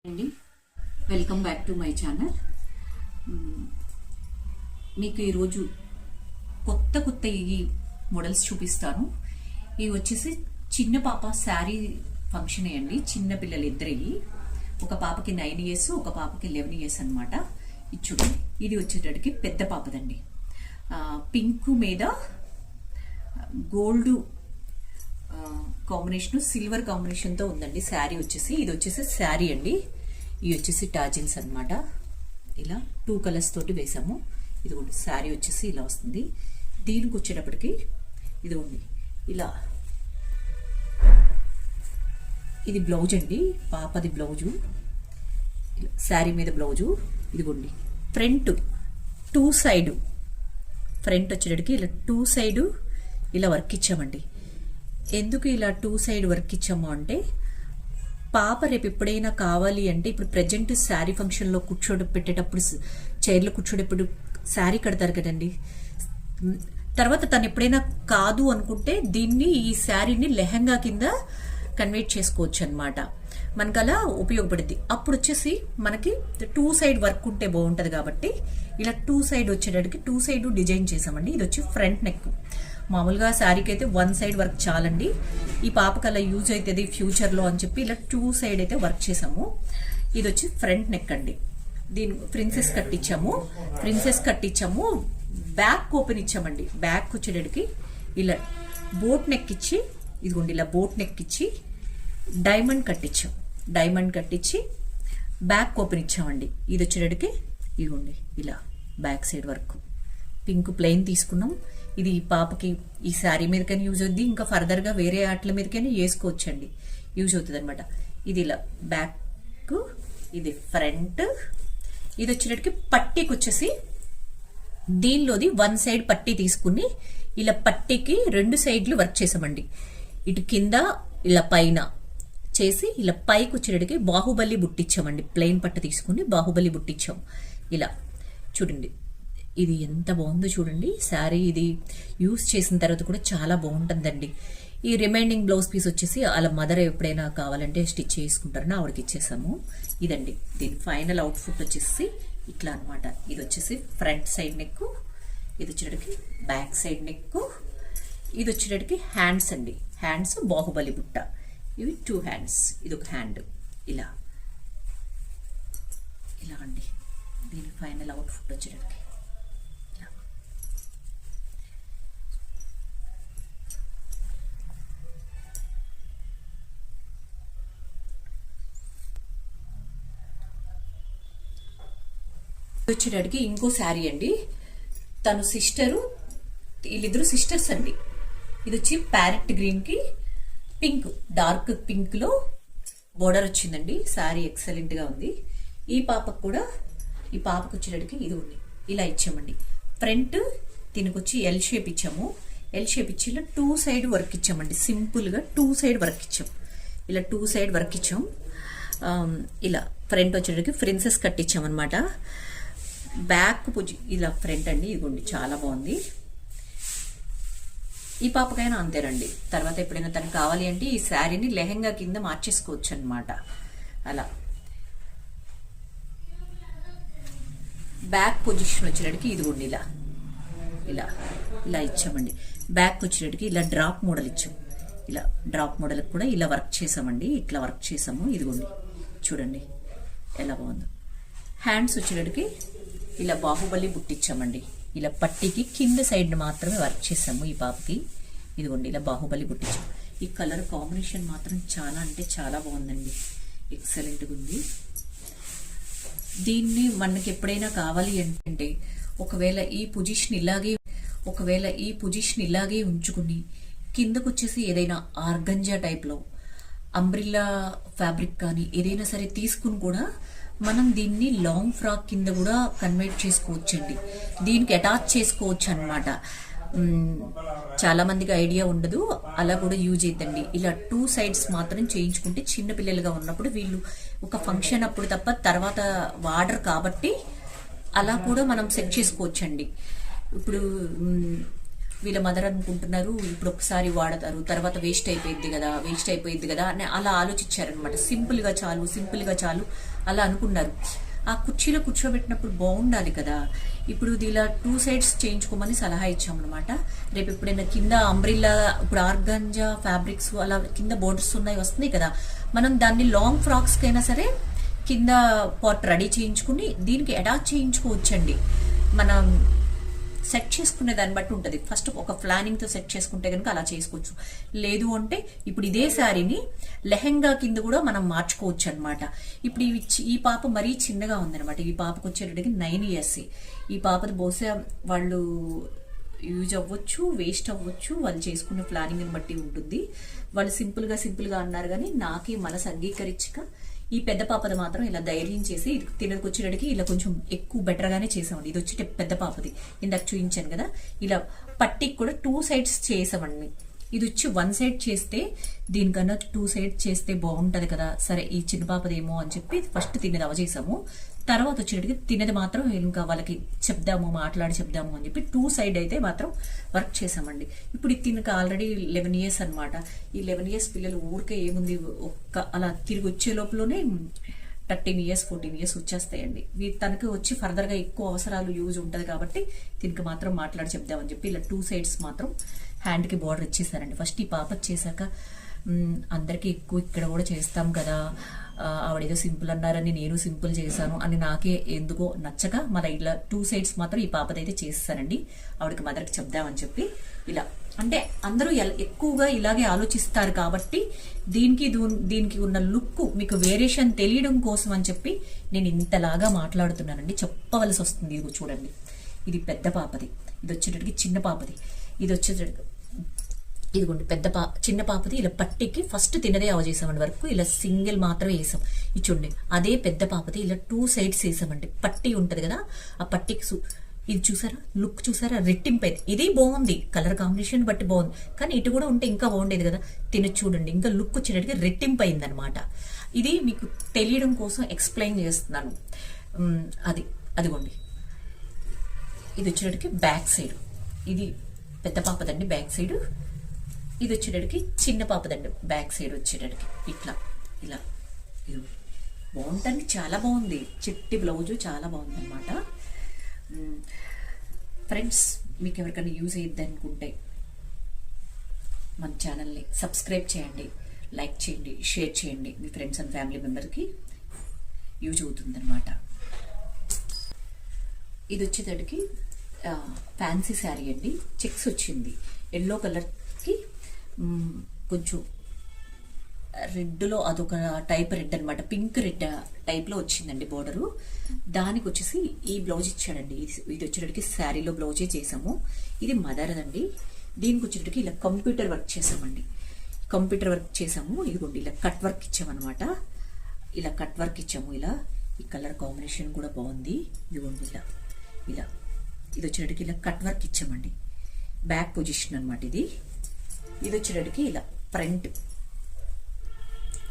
అండి, welcome back to my channel. మీకు ఈరోజు కొత్త కొత్త ఈ మోడల్స్ చూపిస్తాను. ఇవి వచ్చేసి చిన్న పాప శారీ ఫంక్షన్ అండి. చిన్న పిల్లలు ఇద్దరికి, ఒక పాపకి 9 years, ఒక పాపకి 11 years అనమాట. ఇది చూడండి, ఇది వచ్చేటప్పటికి పెద్ద పాపదండి. పింక్ మీద గోల్డ్ కాంబినేషన్, సిల్వర్ కాంబినేషన్తో ఉందండి శారీ వచ్చేసి. ఇది వచ్చేసి శారీ అండి. ఇవి వచ్చేసి టాజిల్స్ అనమాట. ఇలా 2 colours తోటి వేసాము. ఇదిగోండి శారీ వచ్చేసి ఇలా వస్తుంది. దీనికి వచ్చేటప్పటికి ఇదిగోండి ఇలా, ఇది బ్లౌజ్ అండి, పాపది బ్లౌజు. శారీ మీద బ్లౌజు. ఇదిగోండి ఫ్రంట్ 2 side, ఫ్రంట్ వచ్చేటప్పటికి ఇలా 2 side ఇలా వర్క్ ఇచ్చామండి. ఎందుకు ఇలా 2 side వర్క్ ఇచ్చాము అంటే, పాప రేపు ఎప్పుడైనా కావాలి అంటే, ఇప్పుడు ప్రజెంట్ శారీ ఫంక్షన్లో పెట్టేటప్పుడు చైర్లో కూర్చోడేప్పుడు శారీ కడతారు కదండి. తర్వాత తను ఎప్పుడైనా కాదు అనుకుంటే దీన్ని, ఈ శారీని లెహంగా కింద కన్వర్ట్ చేసుకోవచ్చు అనమాట. మనకు అలా ఉపయోగపడుద్ది. అప్పుడు వచ్చేసి మనకి 2 side వర్క్ ఉంటే బాగుంటుంది కాబట్టి ఇలా 2 side వచ్చేటప్పటికి 2 side డిజైన్ చేసామండి. ఇది వచ్చి ఫ్రంట్ నెక్. మామూలుగా శారీకి అయితే 1 side వర్క్ చాలండి. ఈ పాపకి అలా యూజ్ అవుతుంది ఫ్యూచర్లో అని చెప్పి ఇలా 2 side అయితే వర్క్ చేసాము. ఇది వచ్చి ఫ్రంట్ నెక్ అండి. దీని ప్రిన్సెస్ కట్ ఇచ్చాము. బ్యాక్ ఓపెన్ ఇచ్చామండి. బ్యాక్ వచ్చేటప్పటికి ఇలా బోట్ నెక్ ఇచ్చి, ఇదిగోండి ఇలా బోట్ నెక్ ఇచ్చి డైమండ్ కట్టించి బ్యాక్ ఓపెన్ ఇచ్చామండి. ఇది వచ్చేటప్పటికి ఇదిగోండి ఇలా back side work. Pink plain తీసుకున్నాం. ఇది పాపకి ఈ శారీ మీదకైనా యూజ్ అవుద్ది, ఇంకా ఫర్దర్గా వేరే ఆటల మీదకైనా వేసుకోవచ్చండి, యూజ్ అవుతుంది అనమాట. ఇది ఇలా బ్యాక్, ఇది ఫ్రంట్. ఇది వచ్చేటప్పటికి పట్టీకి వచ్చేసి దీనిలోది 1 side పట్టీ తీసుకుని ఇలా పట్టీకి 2 sides వర్క్ చేసామండి. ఇటు కింద ఇలా పైన చేసి ఇలా పైకి వచ్చేటప్పటికి బాహుబలి బుట్టిచ్చామండి. ప్లెయిన్ పట్టు తీసుకుని బాహుబలి బుట్టిచ్చాం. ఇలా చూడండి, ఇది ఎంత బాగుందో చూడండి శారీ. ఇది యూస్ చేసిన తర్వాత కూడా చాలా బాగుంటుందండి. ఈ రిమైనింగ్ బ్లౌజ్ పీస్ వచ్చేసి అలా మదర్ ఎప్పుడైనా కావాలంటే స్టిచ్ చేసుకుంటారని ఆవిడకి ఇచ్చేసాము. ఇదండి దీని ఫైనల్ అవుట్ఫుట్ వచ్చేసి ఇట్లా అనమాట. ఇది వచ్చేసి ఫ్రంట్ సైడ్ నెక్, ఇది వచ్చేటప్పటికి బ్యాక్ సైడ్ నెక్, ఇది వచ్చేటప్పటికి హ్యాండ్స్ అండి. హ్యాండ్స్ బాహుబలి బుట్ట. ఇవి 2 hands, ఇది ఒక హ్యాండ్. ఇలా అండి దీని ఫైనల్ అవుట్ఫుట్ వచ్చేటప్పటికి. వచ్చేటప్పటికి ఇంకో శారీ అండి. తను సిస్టరు, వీళ్ళిద్దరు సిస్టర్స్ అండి. ఇది వచ్చి ప్యారెట్ గ్రీన్ కి పింక్, డార్క్ పింక్ లో బోర్డర్ వచ్చిందండి. శారీ ఎక్సలెంట్ గా ఉంది. ఈ పాపకు వచ్చేటప్పటికి ఇది ఉంది ఇలా ఇచ్చామండి. ఫ్రంట్ దీనికి ఎల్ షేప్ ఇచ్చాము. ఎల్ షేప్ ఇచ్చి ఇలా 2 side వర్క్ ఇచ్చామండి. సింపుల్ గా 2 side వర్క్ ఇచ్చాం. ఇలా 2 side వర్క్ ఇచ్చాం. ఇలా ఫ్రంట్ వచ్చేటప్పటికి ప్రిన్సెస్ కట్ ఇచ్చాం అనమాట. బ్యాక్ ఇలా ఫ్రంట్ అండి. ఇదిగోండి చాలా బాగుంది. ఈ పాపకైనా అంతేనండి. తర్వాత ఎప్పుడైనా తనకు కావాలి అంటే ఈ శారీని లెహంగా కింద మార్చేసుకోవచ్చు అనమాట. అలా బ్యాక్ పొజిషన్ వచ్చేటప్పటికి ఇదిగోండి ఇలా ఇచ్చామండి. బ్యాక్ వచ్చేటప్పటికి ఇలా డ్రాప్ మోడల్ ఇచ్చాం. ఇలా డ్రాప్ మోడల్ కూడా ఇలా వర్క్ చేసామండి. ఇట్లా వర్క్ చేసాము. ఇదిగోండి చూడండి ఎలా బాగుందో. హ్యాండ్స్ వచ్చేటప్పటికి ఇలా బాహుబలి బుట్టిచ్చామండి. ఇలా పట్టీకి కింద సైడ్ మాత్రమే వర్క్ చేసాము ఈ పాపకి. ఇదిగోండి ఇలా బాహుబలి బుట్టించాము. ఈ కలర్ కాంబినేషన్ మాత్రం చాలా అంటే చాలా బాగుందండి, ఎక్సలెంట్గా ఉంది. దీన్ని మనకి ఎప్పుడైనా కావాలి అంటే ఒకవేళ ఈ పొజిషన్ ఇలాగే ఉంచుకుని కిందకు వచ్చేసి ఏదైనా ఆర్గంజా టైప్లో అంబ్రిల్లా ఫ్యాబ్రిక్ కానీ ఏదైనా సరే తీసుకుని కూడా మనం దీన్ని లాంగ్ ఫ్రాక్ కింద కూడా కన్వర్ట్ చేసుకోవచ్చండి. దీనికి అటాచ్ చేసుకోవచ్చు అనమాట. చాలా మందికి ఐడియా ఉండదు, అలా కూడా యూజ్ అవుతండి. ఇలా 2 sides మాత్రం చేయించుకుంటే చిన్నపిల్లలుగా ఉన్నప్పుడు వీళ్ళు ఒక ఫంక్షన్ అప్పుడు తప్ప తర్వాత వాడరు కాబట్టి అలా కూడా మనం సెట్ చేసుకోవచ్చండి. ఇప్పుడు వీళ్ళ మదర్ అనుకుంటున్నారు ఇప్పుడు ఒకసారి వాడతారు, తర్వాత వేస్ట్ అయిపోయింది కదా అని అలా ఆలోచించారనమాట. సింపుల్గా చాలు అలా అనుకున్నారు. ఆ కుర్చీలో కూర్చోబెట్టినప్పుడు బాగుండాలి కదా. ఇప్పుడు ఇలా 2 సైడ్స్ చేయించుకోమని సలహా ఇచ్చామన్నమాట. రేపు ఎప్పుడైనా కింద అంబ్రిల్లా, ఇప్పుడు ఆర్గంజా ఫ్యాబ్రిక్స్ అలా కింద బోర్డర్స్ వస్తున్నాయి కదా, మనం దాన్ని లాంగ్ ఫ్రాక్స్కైనా సరే కింద పార్ట్ రెడీ చేయించుకుని దీనికి అటాచ్ చేయించుకోవచ్చండి. మనం సెట్ చేసుకునే దాన్ని బట్టి ఉంటుంది. ఫస్ట్ ఒక ప్లానింగ్తో సెట్ చేసుకుంటే కనుక అలా చేసుకోవచ్చు. లేదు అంటే ఇప్పుడు ఇదే శారీని లెహెంగా కింద కూడా మనం మార్చుకోవచ్చు అనమాట. ఇప్పుడు ఈ పాప మరీ చిన్నగా ఉందనమాట. ఈ పాపకు వచ్చేటప్పటికి 9 years. ఈ పాపది బహుశా వాళ్ళు యూజ్ అవ్వచ్చు, వేస్ట్ అవ్వచ్చు, వాళ్ళు చేసుకునే ప్లానింగ్ని బట్టి ఉంటుంది. వాళ్ళు సింపుల్గా అన్నారు కానీ నాకే మనసు అంగీకరించక ఈ పెద్ద పాపది మాత్రం ఇలా ధైర్యం చేసి తినకు వచ్చేటడికి ఇలా కొంచెం ఎక్కువ బెటర్గానే చేసామండి. ఇది వచ్చి పెద్ద పాపది, ఇందాక చూపించాను కదా. ఇలా పట్టికి కూడా 2 sides చేసామండి. ఇది వచ్చి 1 side చేస్తే దీనికన్నా 2 sides చేస్తే బాగుంటది కదా. సరే ఈ చిన్న పాపదేమో అని చెప్పి ఫస్ట్ తినేది చేసాము. తర్వాత వచ్చేటప్పటికి తినేది మాత్రం ఇంకా వాళ్ళకి మాట్లాడి చెప్దాము అని చెప్పి 2 side అయితే మాత్రం వర్క్ చేసామండి. ఇప్పుడు ఇది తినక ఆల్రెడీ 11 years అనమాట. ఈ 11 years పిల్లలు ఊరికే ఏముంది అలా తిరిగి వచ్చే లోపలనే 13 years 14 years వచ్చేస్తాయండి. తనకి వచ్చి ఫర్దర్గా ఎక్కువ అవసరాలు యూజ్ ఉంటుంది కాబట్టి దీనికి మాత్రం మాట్లాడి చెప్దామని చెప్పి ఇలా 2 sides మాత్రం హ్యాండ్కి బార్డర్ ఇచ్చేసారండి. ఫస్ట్ ఈ పాప చేశాక అందరికీ ఎక్కువ ఇక్కడ కూడా చేస్తాం కదా, ఆవిడేదో సింపుల్ అన్నారని నేను సింపుల్ చేశాను అని నాకే ఎందుకో నచ్చక మళ్ళీ ఇలా 2 sides మాత్రం ఈ పాపదైతే చేస్తానండి. ఆవిడకి మదర్కి చెప్దామని చెప్పి ఇలా, అంటే అందరూ ఎక్కువగా ఇలాగే ఆలోచిస్తారు కాబట్టి దీనికి ఉన్న లుక్ మీకు వేరియేషన్ తెలియడం కోసం అని చెప్పి నేను ఇంతలాగా మాట్లాడుతున్నానండి. చెప్పవలసి వస్తుంది. ఇది చూడండి, ఇది పెద్ద పాపది, ఇది వచ్చేటప్పటికి చిన్న పాపది, ఇది వచ్చేటప్పటికి ఇదిగోండి చిన్న పాపది. ఇలా పట్టికి ఫస్ట్ తినదే చేసామండి వరకు ఇలా సింగిల్ మాత్రమే వేసాం. ఇది చూడండి, అదే పెద్ద పాపది ఇలా 2 sides వేసామండి. పట్టి ఉంటది కదా, ఆ పట్టికి ఇది చూసారా, లుక్ చూసారా, రెట్టింపైంది. ఇది బాగుంది, కలర్ కాంబినేషన్ బట్టి బాగుంది, కానీ ఇటు కూడా ఉంటే ఇంకా బాగుండేది కదా. చూడండి, ఇంకా లుక్ వచ్చేటట్టుగా రెట్టింపైంది అనమాట. ఇది మీకు తెలియడం కోసం ఎక్స్ప్లెయిన్ చేస్తున్నాను. అదిగోండి, ఇది వచ్చేటట్టుకి బ్యాక్ సైడ్, ఇది పెద్ద పాపదండి బ్యాక్ సైడ్, ఇది వచ్చేటడికి చిన్న పాపదండి బ్యాక్ సైడ్ వచ్చేటడికి ఇలా ఇది బాగుంటుంది. చాలా బాగుంది, చిట్టి బ్లౌజు చాలా బాగుంది అనమాట. ఫ్రెండ్స్, మీకు ఎవరికైనా యూజ్ అయ్యిద్ది అనుకుంటే మన ఛానల్ని సబ్స్క్రైబ్ చేయండి, లైక్ చేయండి, షేర్ చేయండి. మీ ఫ్రెండ్స్ అండ్ ఫ్యామిలీ మెంబర్కి యూజ్ అవుతుంది అనమాట. ఇది వచ్చేటడికి ఫ్యాన్సీ శారీ అండి, చెక్స్ వచ్చింది. ఎల్లో కలర్కి కొంచెం రెడ్లో అదొక టైప్ రెడ్ అనమాట, పింక్ రెడ్ టైప్లో వచ్చిందండి బోర్డరు. దానికి వచ్చేసి ఈ బ్లౌజ్ ఇచ్చాడండి. ఇది వచ్చేటప్పటికి శారీలో బ్లౌజే చేసాము. ఇది మదర్ అండి. దీనికి వచ్చేటప్పటికి ఇలా కంప్యూటర్ వర్క్ చేసామండి. ఇదిగోండి, ఇలా కట్ వర్క్ ఇచ్చామన్నమాట. ఇలా కట్ వర్క్ ఇచ్చాము. ఇలా ఈ కలర్ కాంబినేషన్ కూడా బాగుంది. ఇదిగోండి, ఇలా ఇది వచ్చేటప్పటికి ఇలా కట్ వర్క్ ఇచ్చామండి. బ్యాక్ పొజిషన్ అనమాట ఇది వచ్చేటప్పటికి ఇలా ఫ్రంట్,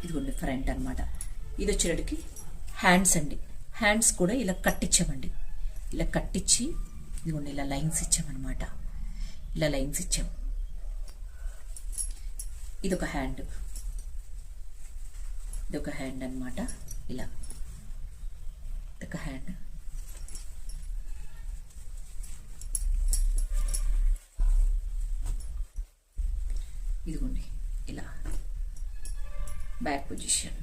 ఇదిగోండి ఫ్రంట్ అనమాట. ఇది వచ్చేటప్పటికి హ్యాండ్స్ అండి. హ్యాండ్స్ కూడా ఇలా కట్టించామండి. ఇలా కట్టించి ఇదిగోండి ఇలా లైన్స్ ఇచ్చామన్నమాట. ఇలా లైన్స్ ఇచ్చాము. ఇదొక హ్యాండ్ అనమాట. ఇలా ఇదొక హ్యాండ్. ఇదిగోండి ఇలా బ్యాక్ పొజిషన్.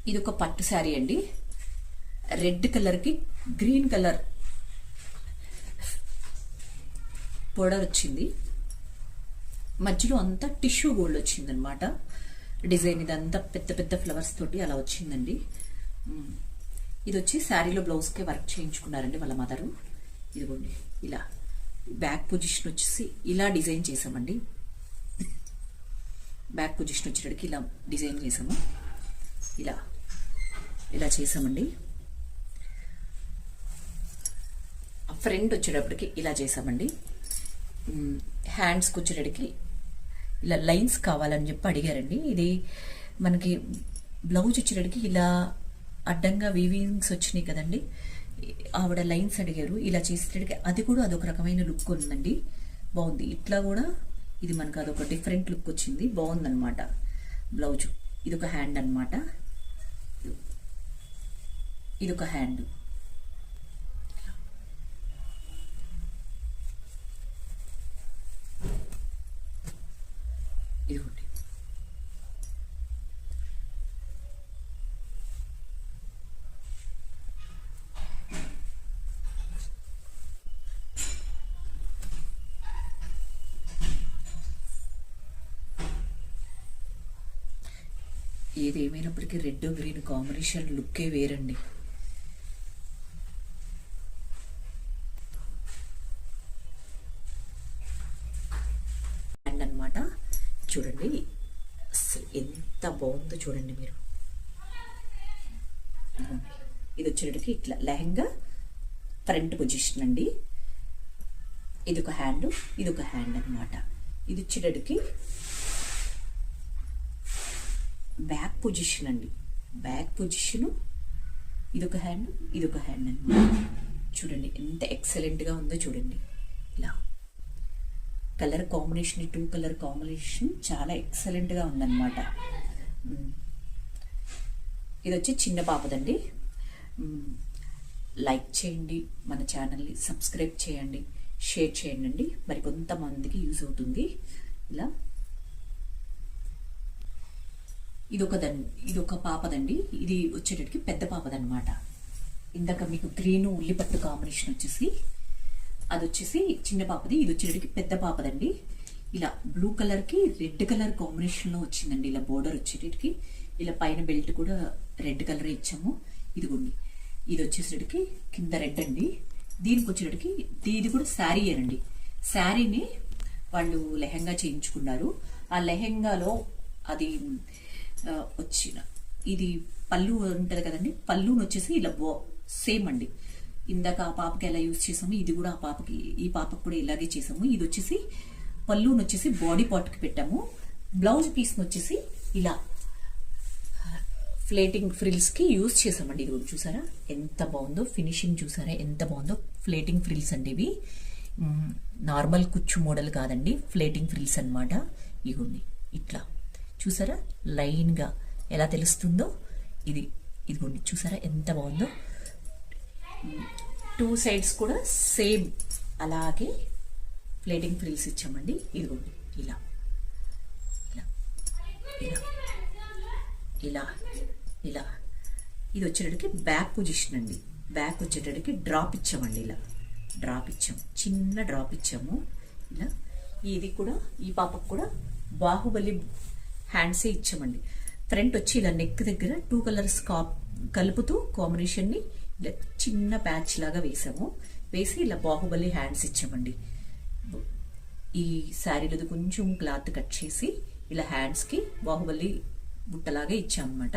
ఇది ఒక పట్టు శారీ అండి. రెడ్ కలర్కి గ్రీన్ కలర్ బోర్డర్ వచ్చింది. మధ్యలో అంతా టిష్యూ గోల్డ్ వచ్చిందనమాట. డిజైన్ ఇదంతా పెద్ద పెద్ద ఫ్లవర్స్ తోటి అలా వచ్చిందండి. ఇది వచ్చి శారీలో బ్లౌజ్కే వర్క్ చేయించుకున్నారండి వాళ్ళ మదరు. ఇదిగోండి ఇలా బ్యాక్ పొజిషన్ వచ్చేసి ఇలా డిజైన్ చేసామండి. బ్యాక్ పొజిషన్ వచ్చేటప్పటికి ఇలా డిజైన్ చేసాము. ఇలా చేసామండి. ఫ్రంట్ వచ్చేటప్పటికి ఇలా చేసామండి. హ్యాండ్స్కి వచ్చేటడికి ఇలా లైన్స్ కావాలని చెప్పి అడిగారండి. ఇది మనకి బ్లౌజ్ వచ్చేటడికి ఇలా అడ్డంగా వీవింగ్స్ వచ్చినాయి కదండి, ఆవిడ లైన్స్ అడిగారు. ఇలా చేసేటడికి అది కూడా అదొక రకమైన లుక్ ఉందండి, బాగుంది. ఇట్లా కూడా ఇది మనకు అదొక డిఫరెంట్ లుక్ వచ్చింది, బాగుందన్నమాట బ్లౌజు. ఇదొక హ్యాండ్ అనమాట, ఇదొక హ్యాండ్. ఇదిగోండి, ఏదేమైనప్పటికీ రెడ్ గ్రీన్ కాంబినేషన్ లుక్కే వేరండి. అన్నమాట చూడండి, అసలు ఎంత బాగుందో చూడండి మీరు. ఇది వచ్చేటికి ఇట్లా లెహంగా ఫ్రంట్ పొజిషన్ అండి. ఇది ఒక హ్యాండ్, ఇది ఒక హ్యాండ్ అనమాట. ఇది వచ్చేటికి బ్యాక్ పొజిషన్ అండి, బ్యాక్ పొజిషను. ఇదొక హ్యాండ్, ఇదొక హ్యాండ్ అనమాట. చూడండి ఎంత ఎక్సలెంట్గా ఉందో చూడండి. ఇలా కలర్ కాంబినేషన్, ఈ 2 కలర్ కాంబినేషన్ చాలా ఎక్సలెంట్గా ఉందన్నమాట. ఇది వచ్చి చిన్న పాపదండి. లైక్ చేయండి, మన ఛానల్ని సబ్స్క్రైబ్ చేయండి, షేర్ చేయండి అండి, మరి కొంతమందికి యూజ్ అవుతుంది. ఇలా ఇదొక పాపదండి, ఇది వచ్చేటట్టుకి పెద్ద పాపదనమాట. ఇందాక మీకు గ్రీను ఉల్లిపట్టు కాంబినేషన్ వచ్చేసి అది వచ్చేసి చిన్న పాపది, ఇది వచ్చేటట్టుకి పెద్ద పాపదండి. ఇలా బ్లూ కలర్కి రెడ్ కలర్ కాంబినేషన్లో వచ్చిందండి. ఇలా బోర్డర్ వచ్చేటట్టుకి ఇలా పైన బెల్ట్ కూడా రెడ్ కలరే ఇచ్చాము. ఇదిగోండి, ఇది వచ్చేసరికి కింద రెడ్ అండి. దీనికి వచ్చేటట్టుకి ఇది కూడా శారీ అండి. శారీని వాళ్ళు లెహంగా చేయించుకున్నారు. ఆ లెహంగాలో అది వచ్చిన ఇది పళ్ళు ఉంటుంది కదండి, పళ్ళుని వచ్చేసి ఇలా సేమ్ అండి. ఇందాక ఆ పాపకి ఎలా యూజ్ చేసాము, ఇది కూడా ఆ పాపకి, ఈ పాపకి కూడా ఇలాగే చేసాము. ఇది వచ్చేసి పళ్ళుని వచ్చేసి బాడీ పార్ట్కి పెట్టాము. బ్లౌజ్ పీస్ని వచ్చేసి ఇలా ఫ్లేటింగ్ ఫ్రిల్స్కి యూజ్ చేసామండి. ఇది కూడా చూసారా ఎంత బాగుందో, ఫినిషింగ్ చూసారా ఎంత బాగుందో. ఫ్లేటింగ్ ఫ్రిల్స్ అండి ఇవి, నార్మల్ కుచ్చు మోడల్ కాదండి, ఫ్లేటింగ్ ఫ్రిల్స్ అనమాట. ఇగోండి ఇట్లా చూసారా లైన్గా ఎలా తెలుస్తుందో. ఇదిగోండి చూసారా ఎంత బాగుందో. 2 సైడ్స్ కూడా సేమ్ అలాగే ప్లేటింగ్ ఫ్రిల్స్ ఇచ్చామండి. ఇదిగోండి ఇలా ఇలా ఇలా ఇలా ఇలా. ఇది వచ్చేటడికి బ్యాక్ పొజిషన్ అండి. బ్యాక్ వచ్చేటడికి డ్రాప్ ఇచ్చామండి. ఇలా డ్రాప్ ఇచ్చాము, చిన్న డ్రాప్ ఇచ్చాము. ఇలా ఇది కూడా ఈ పాపకు కూడా బాహుబలి హ్యాండ్సే ఇచ్చామండి. ఫ్రంట్ వచ్చి ఇలా నెక్ దగ్గర 2 కలర్స్ కలుపుతూ కాంబినేషన్ని ఇలా చిన్న ప్యాచ్ లాగా వేసాము. వేసి ఇలా బాహుబలి హ్యాండ్స్ ఇచ్చామండి. ఈ శారీలో కొంచెం క్లాత్ కట్ చేసి ఇలా హ్యాండ్స్కి బాహుబలి బుట్టలాగా ఇచ్చామన్నమాట.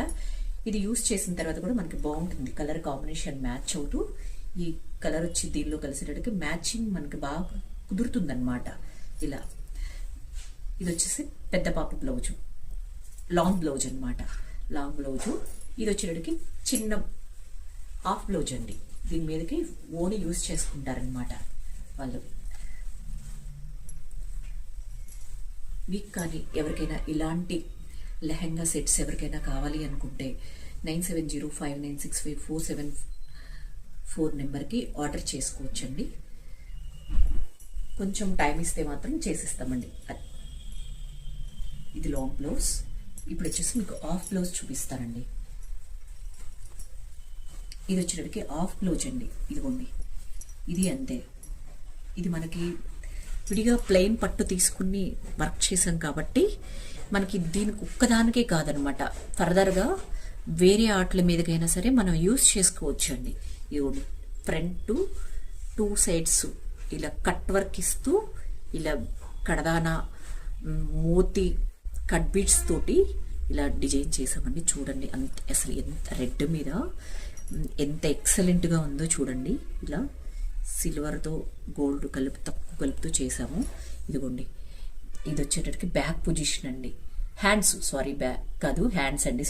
ఇది యూస్ చేసిన తర్వాత కూడా మనకి బాగుంటుంది, కలర్ కాంబినేషన్ మ్యాచ్ అవుతూ. ఈ కలర్ వచ్చి దీనిలో కలిసేటట్టుగా మ్యాచింగ్ మనకి బాగా కుదురుతుంది అనమాట. ఇలా ఇది వచ్చేసి పెద్ద పాప బ్లౌజు, లాంగ్ బ్లౌజ్ అనమాట, లాంగ్ బ్లౌజు. ఇది వచ్చేటడికి చిన్న హాఫ్ బ్లౌజ్ అండి. దీని మీదకి ఓని యూజ్ చేసుకుంటారనమాట వాళ్ళు. మీకు కానీ ఎవరికైనా ఇలాంటి లెహంగా సెట్స్ ఎవరికైనా కావాలి అనుకుంటే 9705965474 నెంబర్కి ఆర్డర్ చేసుకోవచ్చండి. కొంచెం టైం ఇస్తే మాత్రం చేసిస్తామండి. ఇది లాంగ్ బ్లౌజ్. ఇప్పుడు వచ్చేసి మీకు హాఫ్ బ్లౌజ్ చూపిస్తానండి. ఇది వచ్చేటప్పటికి హాఫ్ బ్లౌజ్ అండి. ఇదిగోండి, ఇది అంతే. ఇది మనకి విడిగా ప్లెయిన్ పట్టు తీసుకుని వర్క్ చేసాం కాబట్టి మనకి దీనికి ఒక్కదానికే కాదనమాట, ఫర్దర్గా వేరే ఆటల మీదకైనా సరే మనం యూస్ చేసుకోవచ్చు అండి. ఇదిగోండి, ఫ్రంట్ 2 సైడ్స్ ఇలా కట్ వర్క్ ఇస్తూ ఇలా కడదానా మోతి కట్ బీడ్స్ తోటి ఇలా డిజైన్ చేసామండి. చూడండి అసలు ఎంత రెడ్ మీద ఎంత ఎక్సలెంట్గా ఉందో చూడండి. ఇలా సిల్వర్తో గోల్డ్ తక్కువ కలుపుతూ చేసాము. ఇదిగోండి, ఇది వచ్చేటప్పటికి బ్యాక్ పొజిషన్ అండి. హ్యాండ్స్ బ్యాక్ కాదు, హ్యాండ్స్ అండి,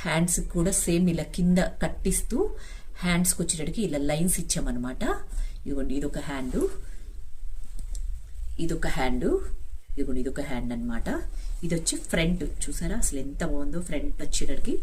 హ్యాండ్స్ కూడా సేమ్ ఇలా కింద కట్టిస్తూ హ్యాండ్స్కి వచ్చేటప్పటికి ఇలా లైన్స్ ఇచ్చామన్నమాట. ఇదిగోండి, ఇదొక హ్యాండ్, ఇదొక హ్యాండ్ అనమాట. ఇది వచ్చి ఫ్రంట్. చూసారా అసలు ఎంత బాగుందో ఫ్రంట్ వచ్చేటప్పటికి.